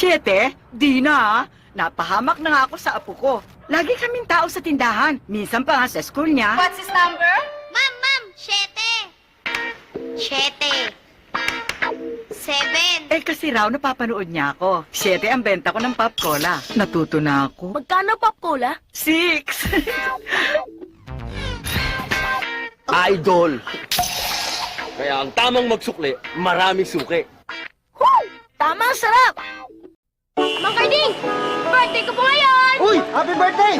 7? Di na. Napahamak na nga ako sa apo ko. Lagi kaming tao sa tindahan. Minsan pa nga sa school niya. What's his number? Ma'am, 7. 7. 7. Eh kasi raw napapanood niya ako. 7 ang benta ko ng pop cola. Natuto na ako. Magkano pop cola? 6. Idol! Kaya ang tamang magsukli, marami suki. Tama, sarap! Mang Carding! Birthday ko po ngayon! Uy! Happy birthday!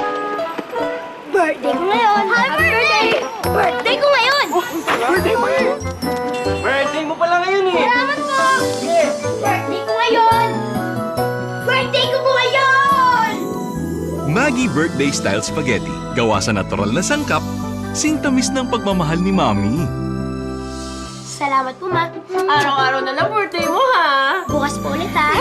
Birthday ko ngayon. Happy birthday! Birthday ko ngayon. Birthday mo eh! Birthday mo pala ngayon eh! Salamat po. Birthday ko ngayon. Birthday ko po ngayon. Maggie Birthday Style Spaghetti. Gawa sa natural na sangkap, singtamis ng pagmamahal ni Mami. Salamat po, Ma. Araw-araw na lang birthday mo, ha? Bukas po ulit, ha?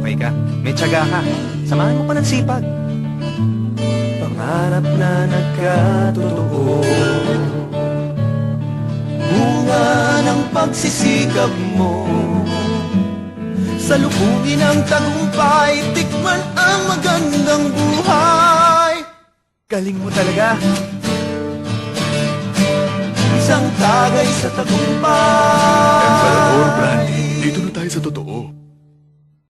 Okay ka, may tiyaga ka. Samahan mo pa ng sipag. Pangarap na nagkatotoo. Bunga ng pagsisikap mo. Salubungin ang tagumpay, tikman ang magandang buhay. Galing mo talaga. Isang tagay sa tagumpay. Emperador Brandy. Dito na tayo sa totoo.